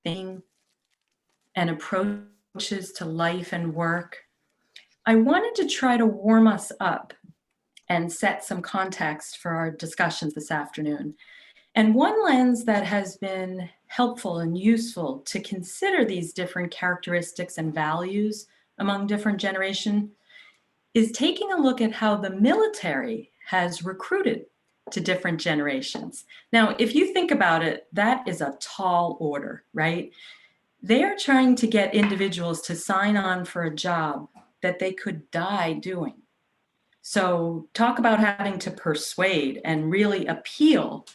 thinking and approaches to life and work, I wanted to try to warm us up and set some context for our discussions this afternoon. And one lens that has been helpful and useful to consider these different characteristics and values among different generations is taking a look at how the military has recruited to different generations. Now, if you think about it, that is a tall order, right? They are trying to get individuals to sign on for a job that they could die doing. So talk about having to persuade and really appeal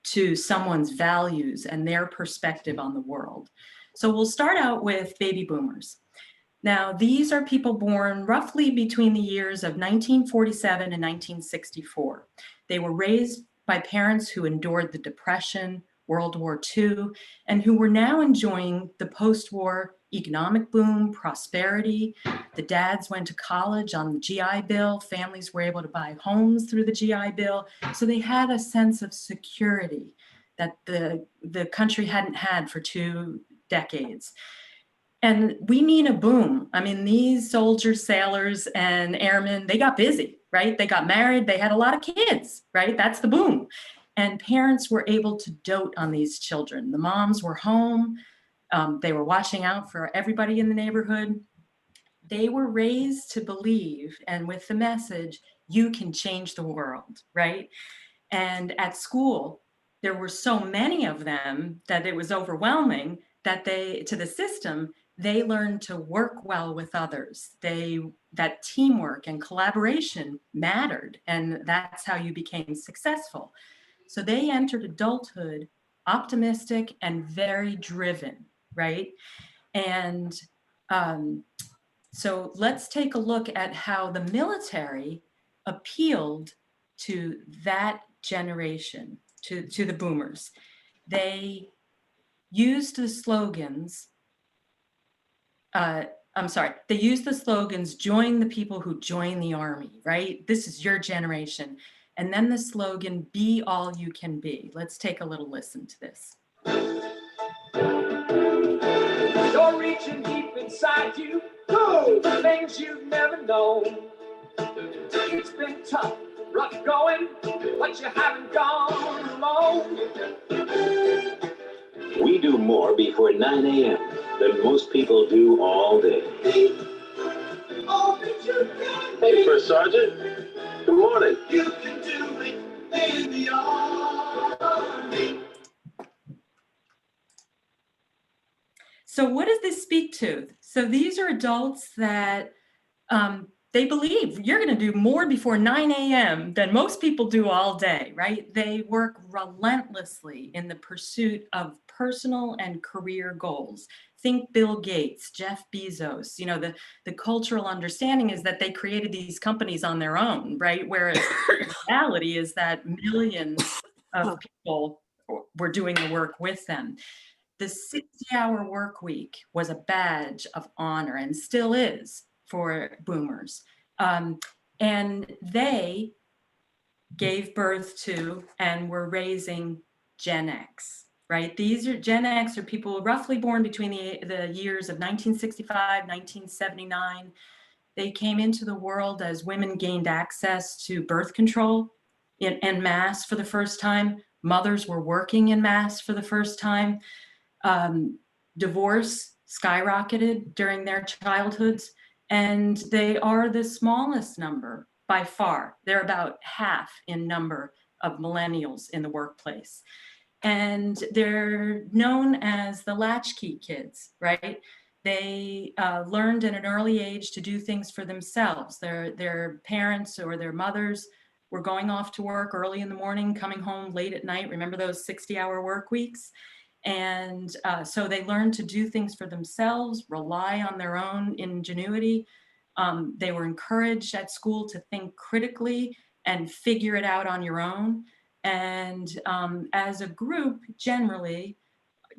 to someone's values and their perspective on the world. So we'll start out with baby boomers. Now, these are people born roughly between the years of 1947 and 1964. They were raised by parents who endured the Depression, World War II, and who were now enjoying the post-war economic boom, prosperity. The dads went to college on the GI Bill. Families were able to buy homes through the GI Bill. So they had a sense of security that the country hadn't had for 2 decades. And we mean a boom. I mean, these soldiers, sailors, and airmen, they got busy, right? They got married, they had a lot of kids, right? That's the boom. And parents were able to dote on these children. The moms were home. They were watching out for everybody in the neighborhood. They were raised to believe, and with the message, you can change the world, right? And at school, there were so many of them that it was overwhelming that to the system, they learned to work well with others. That teamwork and collaboration mattered, and that's how you became successful. So they entered adulthood optimistic and very driven, right? And so let's take a look at how the military appealed to that generation, to the boomers. They used the slogans, they used the slogans, join the people who join the army, right? This is your generation. And then the slogan, be all you can be. Let's take a little listen to this. You're reaching deep inside you, go things you've never known. It's been tough, rough going, but you haven't gone alone. We do more before 9 a.m. than most people do all day. Hey, First Sergeant. Good morning. You can do it in the army. So what does this speak to? So these are adults that they believe you're going to do more before 9 a.m. than most people do all day, right? They work relentlessly in the pursuit of personal and career goals. Think Bill Gates, Jeff Bezos. You know, the cultural understanding is that they created these companies on their own, right? Whereas the reality is that millions of people were doing the work with them. The 60-hour work week was a badge of honor and still is for boomers. And they gave birth to and were raising Gen X, right? These are Gen X are people roughly born between the years of 1965, 1979. They came into the world as women gained access to birth control en masse for the first time. Mothers were working en masse for the first time. Divorce skyrocketed during their childhoods, and they are the smallest number by far. They're about half in number of millennials in the workplace. And they're known as the latchkey kids, right? They learned at an early age to do things for themselves. Their parents or their mothers were going off to work early in the morning, coming home late at night. Remember those 60-hour work weeks? And so they learned to do things for themselves, rely on their own ingenuity. They were encouraged at school to think critically and figure it out on your own. And as a group, generally,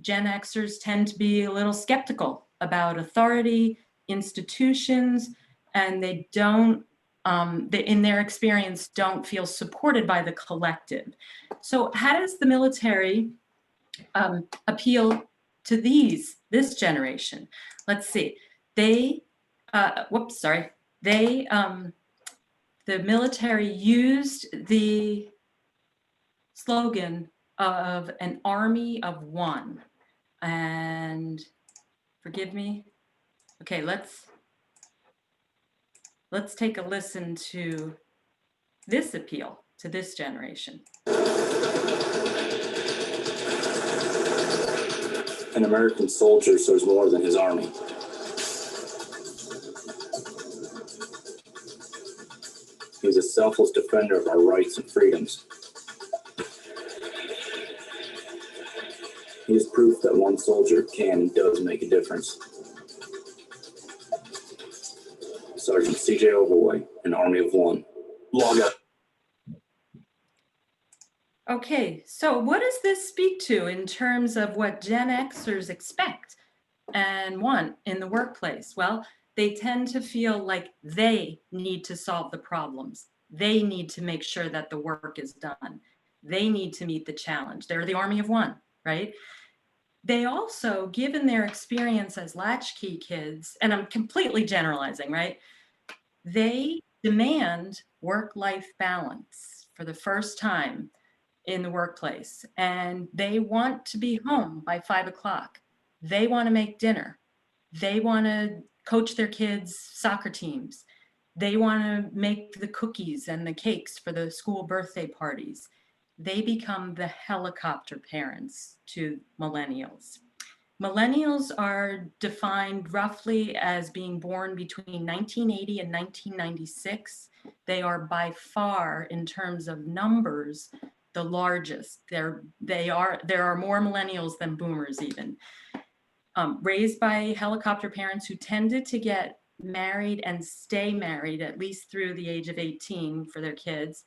Gen Xers tend to be a little skeptical about authority, institutions, and they don't, in their experience, don't feel supported by the collective. So how does the military appeal to this generation. Let's see. They, the military used the slogan of an army of one. And forgive me. Okay, let's take a listen to this appeal to this generation. An American soldier serves more than his army. He is a selfless defender of our rights and freedoms. He is proof that one soldier can and does make a difference. Sergeant C.J. Overway, an Army of One. Log up. Okay, so what does this speak to in terms of what Gen Xers expect and want in the workplace? Well, they tend to feel like they need to solve the problems. They need to make sure that the work is done. They need to meet the challenge. They're the army of one, right? They also, given their experience as latchkey kids, and I'm completely generalizing, right? They demand work-life balance for the first time in the workplace, and they want to be home by 5 o'clock. They want to make dinner. They want to coach their kids' soccer teams. They want to make the cookies and the cakes for the school birthday parties. They become the helicopter parents to millennials. Millennials are defined roughly as being born between 1980 and 1996. They are by far, in terms of numbers, the largest. There are more millennials than boomers even. Raised by helicopter parents who tended to get married and stay married at least through the age of 18 for their kids.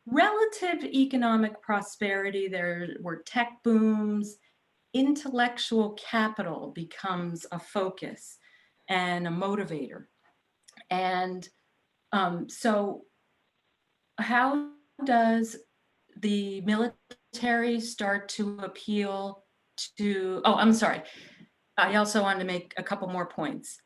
Relative economic prosperity, there were tech booms, intellectual capital becomes a focus and a motivator. And so how does the military start to appeal to, oh, I'm sorry. I also wanted to make a couple more points.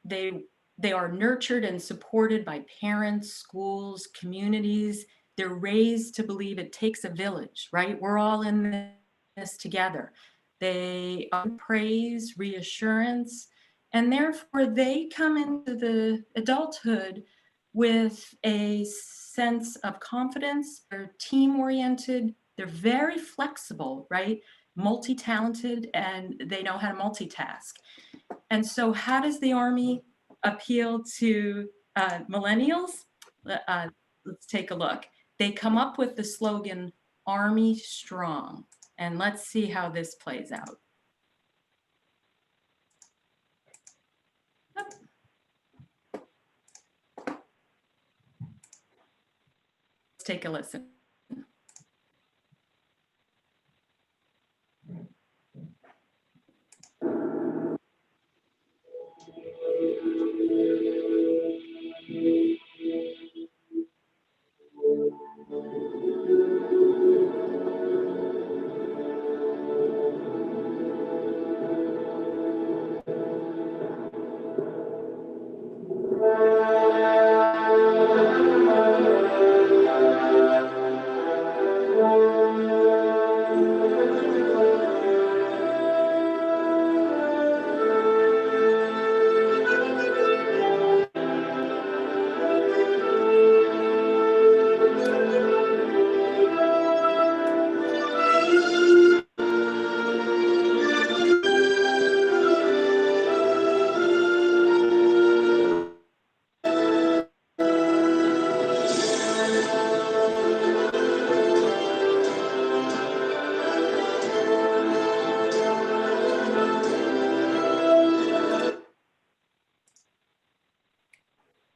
They are nurtured and supported by parents, schools, communities. They're raised to believe it takes a village, right? We're all in this together. They praise, reassurance, and therefore they come into the adulthood with a sense of confidence. They're team-oriented. They're very flexible, right? Multi-talented, and they know how to multitask. And so how does the Army appeal to millennials? Let's take a look. They come up with the slogan, Army Strong. And let's see how this plays out. Let's take a listen.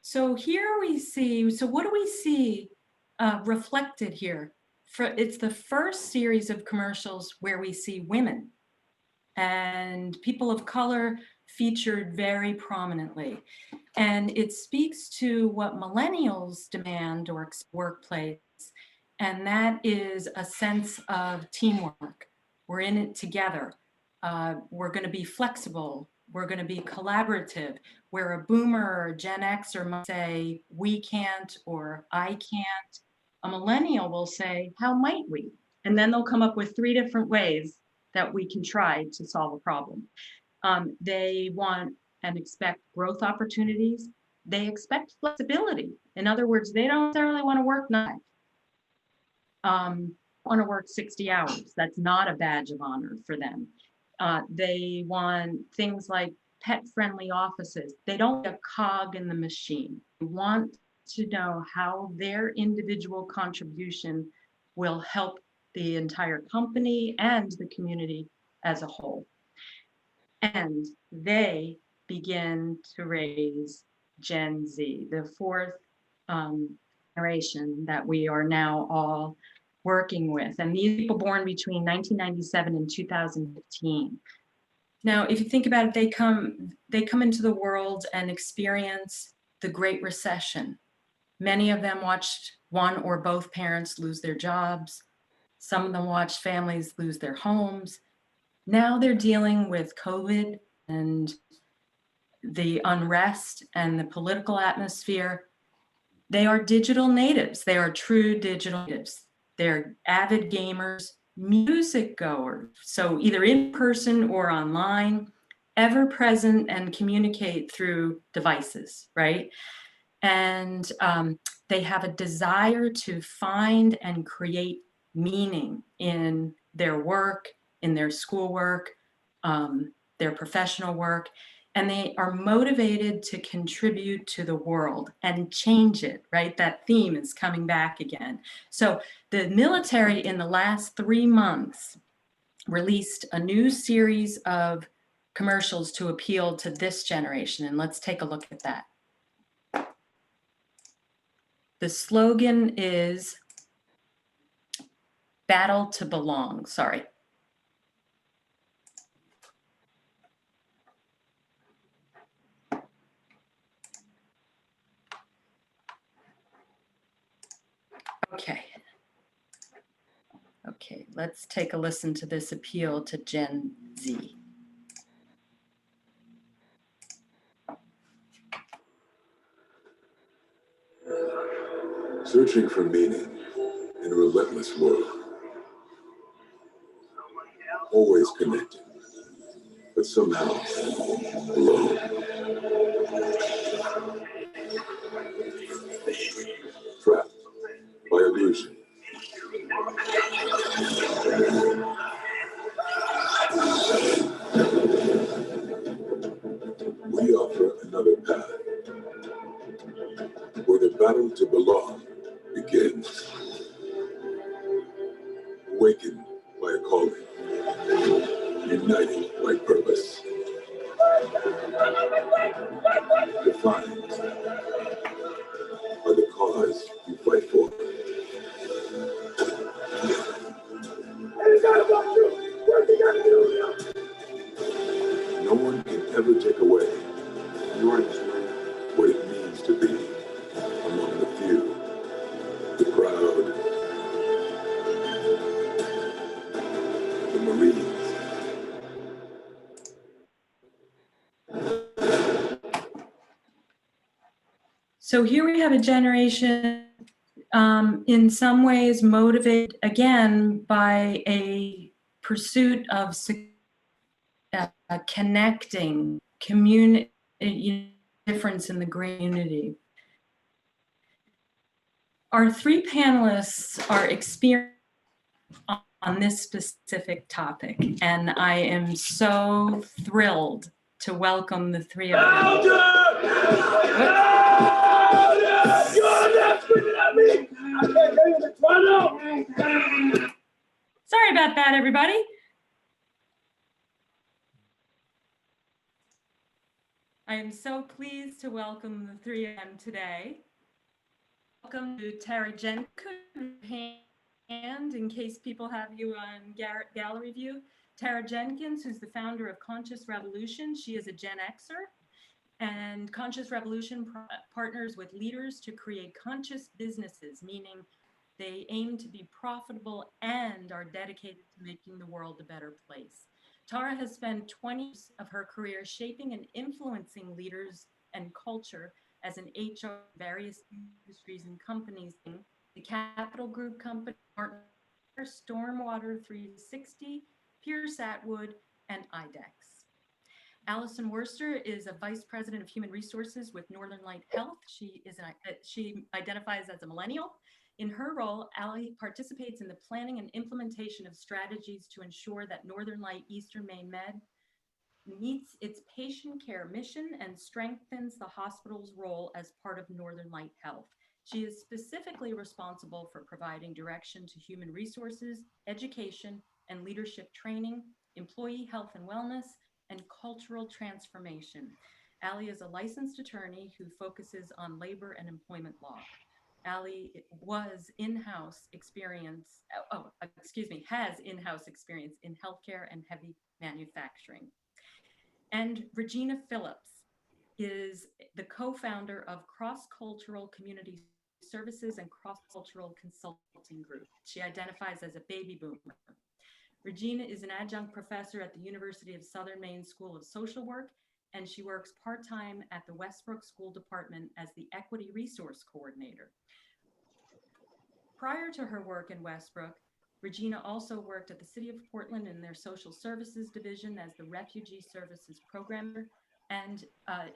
So here we see, so what do we see reflected here? It's the first series of commercials where we see women and people of color featured very prominently. And it speaks to what millennials demand or workplace, and that is a sense of teamwork. We're in it together. We're going to be flexible. We're going to be collaborative. Where a boomer or a Gen Xer might say, we can't or I can't, a millennial will say, how might we? And then they'll come up with 3 different ways that we can try to solve a problem. They want and expect growth opportunities. They expect flexibility. In other words, they don't necessarily want to work 9. Want to work 60 hours. That's not a badge of honor for them. They want things like pet-friendly offices. They don't want a cog in the machine. They want to know how their individual contribution will help the entire company and the community as a whole. And they begin to raise Gen Z, the 4th generation that we are now all working with. And these people born between 1997 and 2015. Now, if you think about it, they come into the world and experience the Great Recession. Many of them watched one or both parents lose their jobs. Some of them watched families lose their homes. Now they're dealing with COVID and the unrest and the political atmosphere. They are digital natives. They are true digital natives. They're avid gamers, music goers, so either in person or online, ever present and communicate through devices, right? And they have a desire to find and create meaning in their work, in their schoolwork, their professional work, and they are motivated to contribute to the world and change it, right? That theme is coming back again. So the military in the last 3 months released a new series of commercials to appeal to this generation, and let's take a look at that. The slogan is "Battle to Belong." Sorry. Okay, let's take a listen to this appeal to Gen Z. Searching for meaning in a relentless world. Always connected, but somehow alone. Trapped by illusion. We offer another path where the battle to belong begins. Awakened by a calling, united by purpose, defined by the cause you fight for. No one can ever take away what it means to be among the few, the proud, the Marines. So here we have a generation in some ways motivated again by a pursuit of connecting, community, difference in the community. Our 3 panelists are experienced on this specific topic, and I am so thrilled to welcome the 3 of them. Sorry about that, everybody. I am so pleased to welcome the 3 of them today. Welcome to Tara Jenkins, and in case people have you on gallery view, Tara Jenkins, who's the founder of Conscious Revolution. She is a Gen Xer, and Conscious Revolution partners with leaders to create conscious businesses, meaning they aim to be profitable and are dedicated to making the world a better place. Tara has spent 20 years of her career shaping and influencing leaders and culture as an HR in various industries and companies, the Capital Group Company, Stormwater 360, Pierce Atwood, and IDEX. Allison Worster is a Vice President of Human Resources with Northern Light Health. She identifies as a millennial. In her role, Allie participates in the planning and implementation of strategies to ensure that Northern Light Eastern Maine Med meets its patient care mission and strengthens the hospital's role as part of Northern Light Health. She is specifically responsible for providing direction to human resources, education, and leadership training, employee health and wellness, and cultural transformation. Allie is a licensed attorney who focuses on labor and employment law. Allie has in-house experience in healthcare and heavy manufacturing. And Regina Phillips is the co-founder of Cross-Cultural Community Services and Cross-Cultural Consulting Group. She identifies as a baby boomer. Regina is an adjunct professor at the University of Southern Maine School of Social Work, and she works part-time at the Westbrook School Department as the Equity Resource Coordinator. Prior to her work in Westbrook, Regina also worked at the City of Portland in their Social Services Division as the Refugee Services Programmer and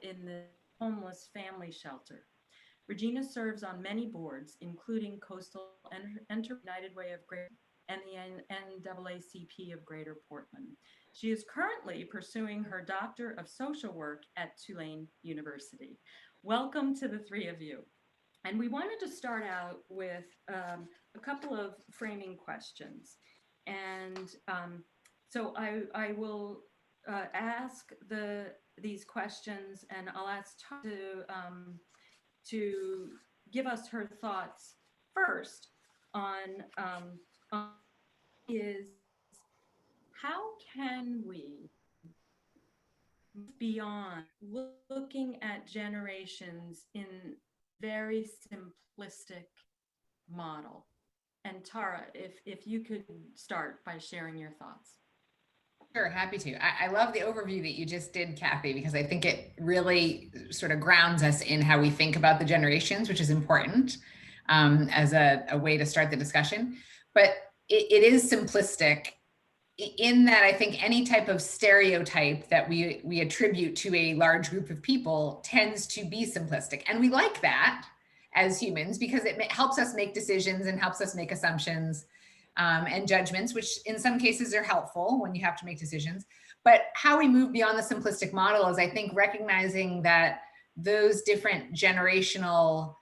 in the Homeless Family Shelter. Regina serves on many boards, including Coastal United Way of Greater and the NAACP of Greater Portland. She is currently pursuing her Doctor of Social Work at Tulane University. Welcome to the three of you. And we wanted to start out with a couple of framing questions. And so I will ask these questions, and I'll ask to give us her thoughts first on is how can we move beyond looking at generations in very simplistic model? And Tara, if you could start by sharing your thoughts. Sure, happy to. I love the overview that you just did, Kathy, because I think it really sort of grounds us in how we think about the generations, which is important as a way to start the discussion. But it is simplistic in that I think any type of stereotype that we attribute to a large group of people tends to be simplistic. And we like that as humans because it helps us make decisions and helps us make assumptions and judgments, which in some cases are helpful when you have to make decisions. But how we move beyond the simplistic model is, I think, recognizing that those different generational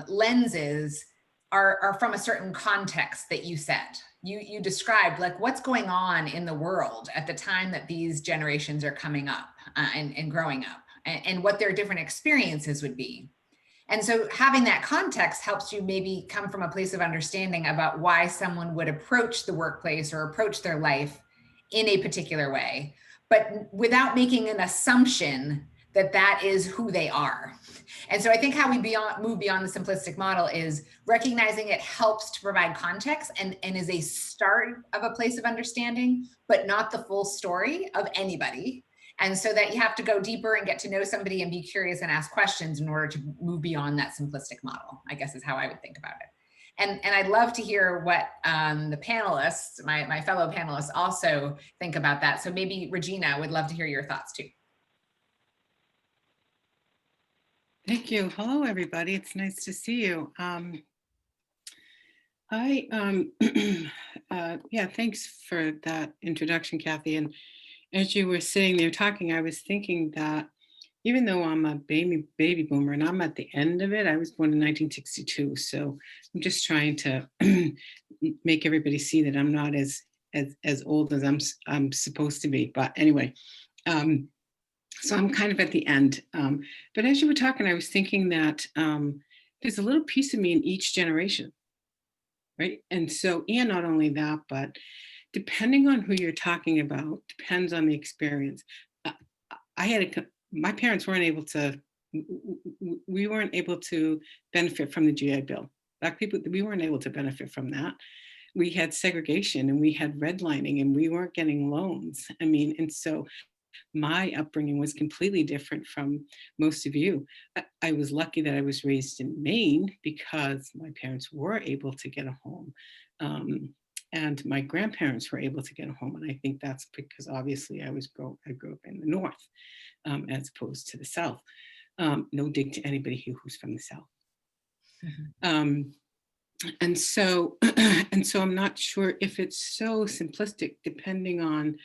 lenses are from a certain context that you set. You described like what's going on in the world at the time that these generations are coming up and growing up and what their different experiences would be. And so having that context helps you maybe come from a place of understanding about why someone would approach the workplace or approach their life in a particular way, but without making an assumption that that is who they are. And so I think how we move beyond the simplistic model is recognizing it helps to provide context and is a start of a place of understanding, but not the full story of anybody. And so that you have to go deeper and get to know somebody and be curious and ask questions in order to move beyond that simplistic model, I guess is how I would think about it. And I'd love to hear what the panelists, my fellow panelists also think about that. So maybe Regina, would love to hear your thoughts too. Thank you. Hello, everybody. It's nice to see you. Yeah, thanks for that introduction, Kathy. And as you were sitting there talking, I was thinking that even though I'm a baby boomer and I'm at the end of it, I was born in 1962. So I'm just trying to make everybody see that I'm not as old as I'm supposed to be. But anyway, so I'm kind of at the end. But as you were talking, I was thinking that there's a little piece of me in each generation, right? And not only that, but depending on who you're talking about, depends on the experience. My parents weren't able to, we weren't able to benefit from the GI Bill. Black people, we weren't able to benefit from that. we had segregation and we had redlining and we weren't getting loans. I mean, and so my upbringing was completely different from most of you. I was lucky that I was raised in Maine because my parents were able to get a home. And my grandparents were able to get a home. And I think that's because obviously I grew up in the North as opposed to the South. No dig to anybody here who's from the South. And so I'm not sure if it's so simplistic, depending on,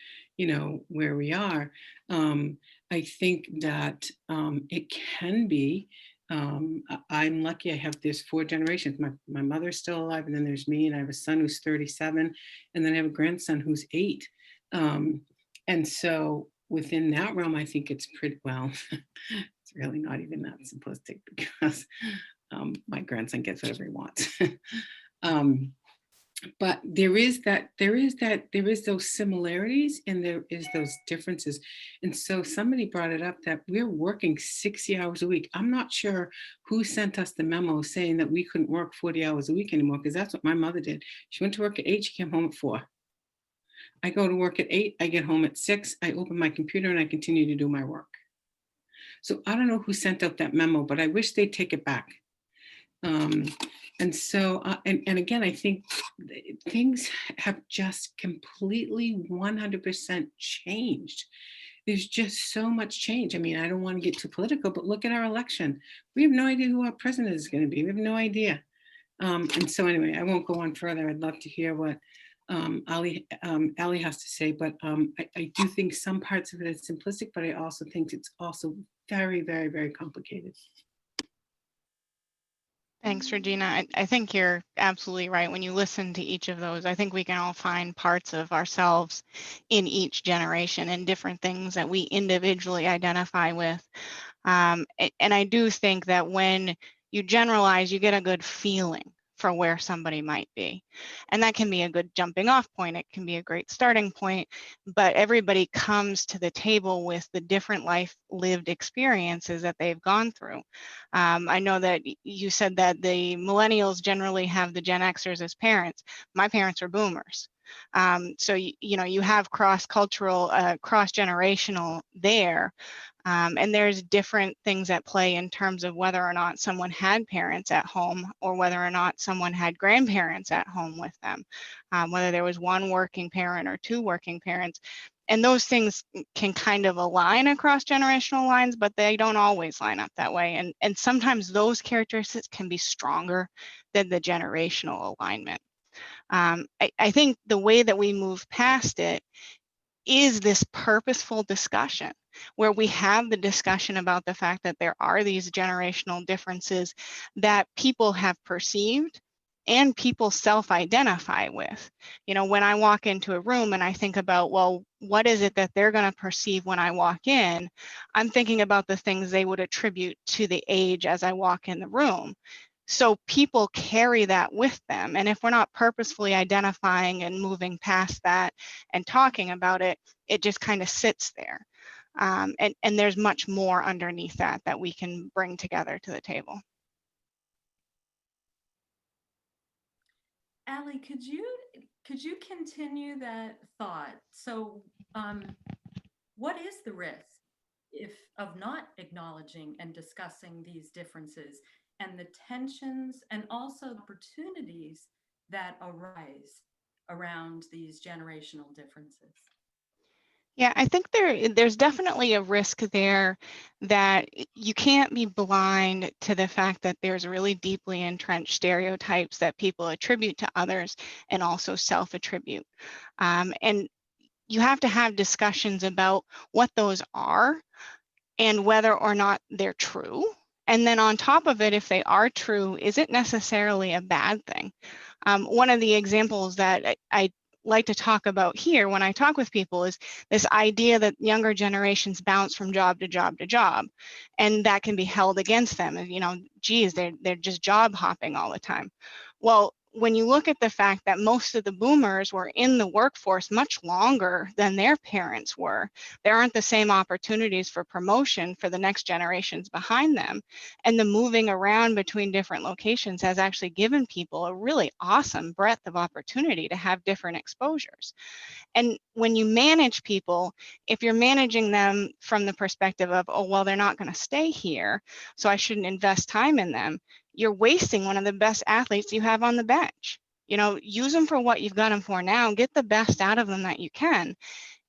where we are. I think that it can be. I'm lucky. There's 4 generations. My mother's still alive, and then there's me, and I have a son who's 37, and then I have a grandson who's 8. And so within that realm, I think it's pretty well. It's really not even that simplistic because my grandson gets whatever he wants. But there is those similarities and there is those differences. And so somebody brought it up that we're working 60 hours a week. I'm not sure who sent us the memo saying that we couldn't work 40 hours a week anymore, because that's what my mother did. She went to work at 8, she came home at 4. I go to work at 8, I get home at 6, I open my computer and I continue to do my work. So I don't know who sent out that memo, but I wish they'd take it back. And so, and again, I think things have just completely 100% changed. There's just so much change. I mean, I don't want to get too political, but look at our election. We have no idea who our president is going to be. We have no idea. And so anyway, I won't go on further. I'd love to hear what Ali has to say, but I do think some parts of it is simplistic, but I also think it's also very, very, very complicated. Thanks, Regina. I think you're absolutely right. When you listen to each of those, I think we can all find parts of ourselves in each generation and different things that we individually identify with. And I do think that when you generalize, you get a good feeling for where somebody might be. And that can be a good jumping off point. It can be a great starting point, but everybody comes to the table with the different life lived experiences that they've gone through. I know that you said that the millennials generally have the Gen Xers as parents. My parents are boomers. So, you have cross-cultural, cross-generational there. And there's different things at play in terms of whether or not someone had parents at home or whether or not someone had grandparents at home with them, whether there was one working parent or 2 working parents. And those things can kind of align across generational lines, but they don't always line up that way. And sometimes those characteristics can be stronger than the generational alignment. I think the way that we move past it is this purposeful discussion where we have the discussion about the fact that there are these generational differences that people have perceived and people self-identify with. When I walk into a room and I think about, well, what is it that they're going to perceive when I walk in? I'm thinking about the things they would attribute to the age as I walk in the room. So people carry that with them. And if we're not purposefully identifying and moving past that and talking about it, it just kind of sits there. And there's much more underneath that we can bring together to the table. Ali, could you continue that thought? So what is the risk of not acknowledging and discussing these differences and the tensions and also opportunities that arise around these generational differences? Yeah, I think there's definitely a risk there that you can't be blind to the fact that there's really deeply entrenched stereotypes that people attribute to others and also self-attribute. And you have to have discussions about what those are and whether or not they're true. And then on top of it, if they are true, is it necessarily a bad thing? One of the examples that I like to talk about here when I talk with people is this idea that younger generations bounce from job to job to job, and that can be held against them. Geez, they're just job hopping all the time. Well, when you look at the fact that most of the boomers were in the workforce much longer than their parents were, there aren't the same opportunities for promotion for the next generations behind them. And the moving around between different locations has actually given people a really awesome breadth of opportunity to have different exposures. And when you manage people, if you're managing them from the perspective of, oh, well, they're not going to stay here, so I shouldn't invest time in them, you're wasting one of the best athletes you have on the bench. You know, use them for what you've got them for now, get the best out of them that you can.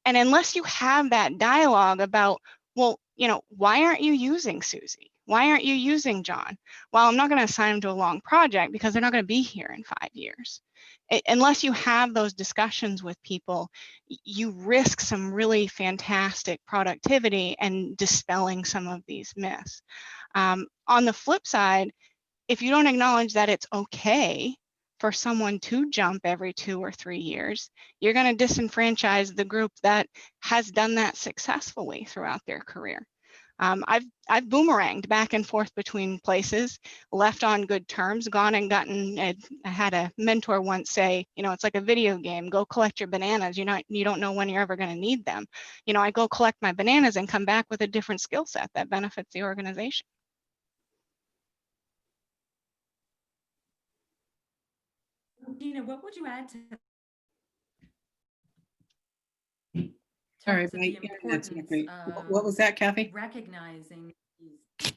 And unless you have that dialogue about, well, you know, why aren't you using Susie? Why aren't you using John? Well, I'm not going to assign them to a long project because they're not going to be here in 5 years. Unless you have those discussions with people, you risk some really fantastic productivity and dispelling some of these myths. On the flip side, if you don't acknowledge that it's okay for someone to jump every 2 or 3 years, you're going to disenfranchise the group that has done that successfully throughout their career. I've boomeranged back and forth between places, left on good terms, gone and gotten. I had a mentor once say, you know, it's like a video game. Go collect your bananas. You don't know when you're ever going to need them. You know, I go collect my bananas and come back with a different skill set that benefits the organization. Gina, what would you add to Sorry, terms of the that's not importance great. of What was that, Kathy? recognizing these?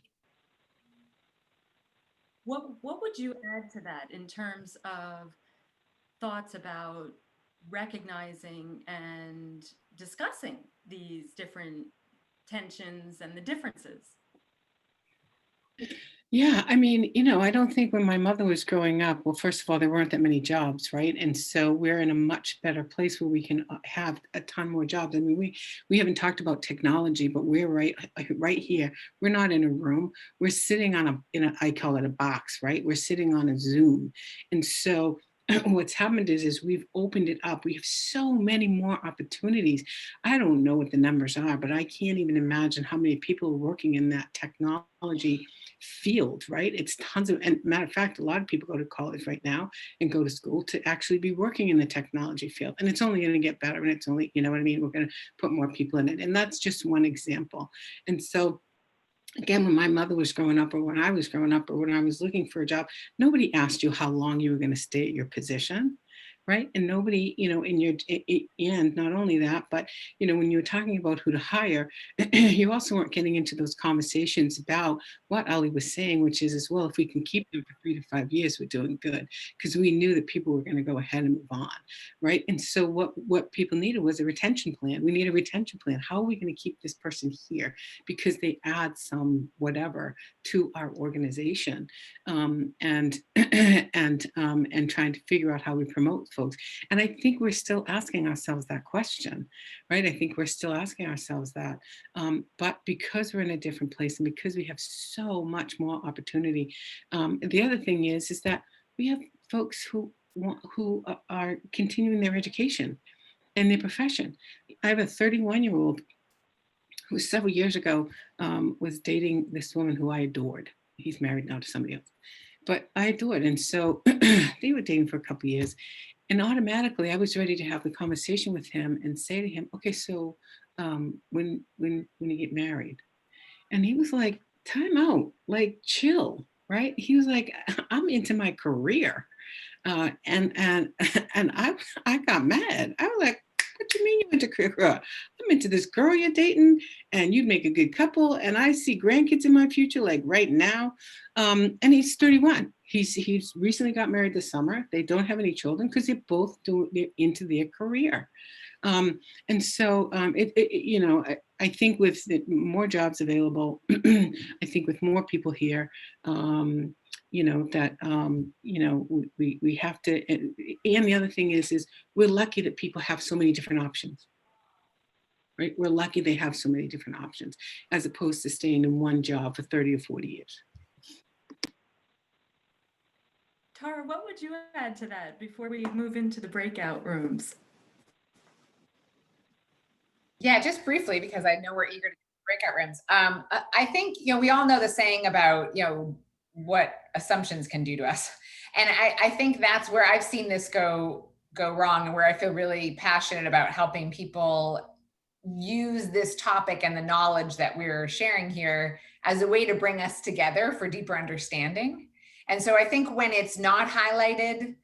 What would you add to that in terms of thoughts about recognizing and discussing these different tensions and the differences? Yeah, I mean, you know, I don't think when my mother was growing up, well, first of all, there weren't that many jobs, right? And so we're in a much better place where we can have a ton more jobs. I mean, we haven't talked about technology, but we're right here. We're not in a room. We're sitting on I call it a box, right? We're sitting on a Zoom. And so what's happened is we've opened it up. We have so many more opportunities. I don't know what the numbers are, but I can't even imagine how many people are working in that technology field, right? It's tons of, and matter of fact, a lot of people go to college right now and go to school to actually be working in the technology field. And it's only going to get better. And it's only, you know what I mean? We're going to put more people in it. And that's just one example. And so again, when my mother was growing up, or when I was growing up, or when I was looking for a job, nobody asked you how long you were going to stay at your position, right? And nobody, you know, and not only that, but, you know, when you were talking about who to hire, you also weren't getting into those conversations about what Ali was saying, which is as well, if we can keep them for 3 to 5 years, we're doing good, because we knew that people were going to go ahead and move on, right? And so what people needed was a retention plan. We need a retention plan. How are we going to keep this person here? Because they add some whatever to our organization, and trying to figure out how we promote folks. And I think we're still asking ourselves that question, right? I think we're still asking ourselves that. But because we're in a different place and because we have so much more opportunity, the other thing is that we have folks who are continuing their education and their profession. I have a 31-year-old who several years ago was dating this woman who I adored. He's married now to somebody else, but I adored. And so they were dating for a couple of years. And automatically I was ready to have the conversation with him and say to him, okay, so when you get married? And he was like, time out, like chill, right? He was like, I'm into my career. And I got mad. I was like, what do you mean you into career? I'm into this girl you're dating and you'd make a good couple. And I see grandkids in my future, like right now. And he's 31. He's recently got married this summer. They don't have any children because they're both they're into their career. And so, you know, I think with more jobs available, I think with more people here, you know, that, you know, we have to, and the other thing is we're lucky that people have so many different options, right? We're lucky they have so many different options as opposed to staying in one job for 30 or 40 years. Tara, what would you add to that before we move into the breakout rooms? Yeah, just briefly, because I know we're eager to breakout rooms. I think, you know, we all know the saying about, you know, what assumptions can do to us. And I think that's where I've seen this go wrong, and where I feel really passionate about helping people use this topic and the knowledge that we're sharing here as a way to bring us together for deeper understanding. And so I think when it's not highlighted,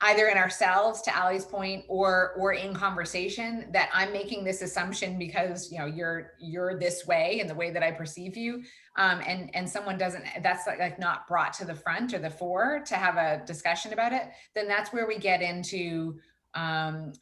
either in ourselves, to Ali's point, or in conversation, that I'm making this assumption because, you know, you're this way in the way that I perceive you, and someone doesn't, that's like not brought to the front or the fore to have a discussion about it, then that's where we get into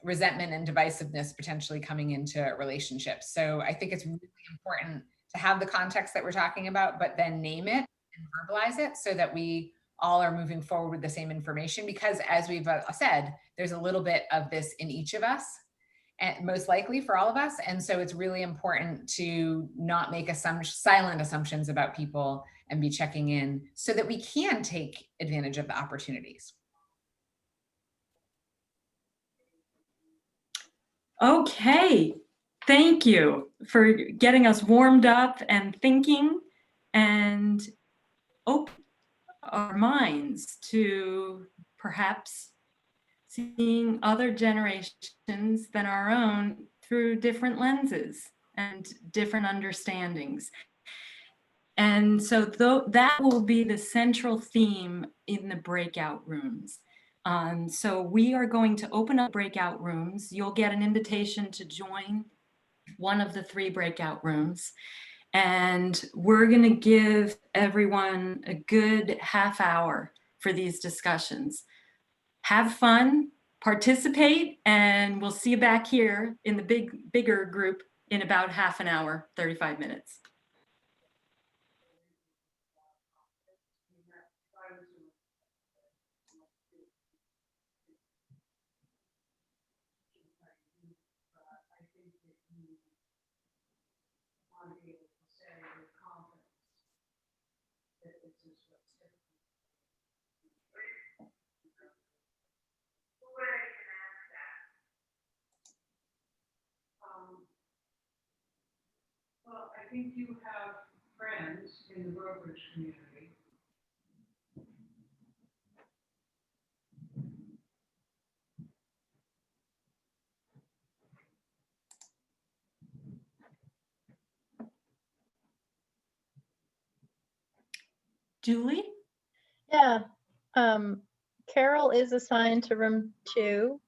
resentment and divisiveness potentially coming into relationships. So I think it's really important to have the context that we're talking about, but then name it and verbalize it so that we all are moving forward with the same information, because as we've said, there's a little bit of this in each of us, and most likely for all of us. And so it's really important to not make silent assumptions about people and be checking in so that we can take advantage of the opportunities. Okay, thank you for getting us warmed up and thinking and open our minds to perhaps seeing other generations than our own through different lenses and different understandings. And so that will be the central theme in the breakout rooms. So we are going to open up breakout rooms. You'll get an invitation to join one of the 3 breakout rooms. And we're going to give everyone a good half hour for these discussions. Have fun, participate, and we'll see you back here in the bigger group in about half an hour, 35 minutes. Well, I think you have friends in the brokerage community. Julie? Yeah, Carol is assigned to room 2.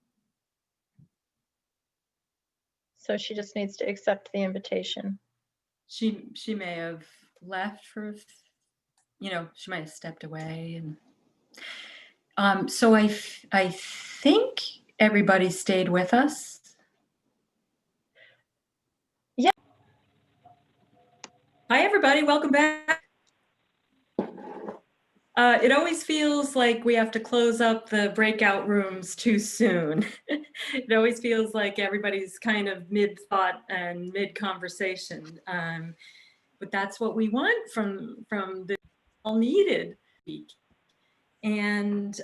So she just needs to accept the invitation. She may have left for, you know, she might have stepped away. And so I think everybody stayed with us. Yeah. Hi, everybody. Welcome back. It always feels like we have to close up the breakout rooms too soon. It always feels like everybody's kind of mid-thought and mid-conversation. But that's what we want from the all needed week. And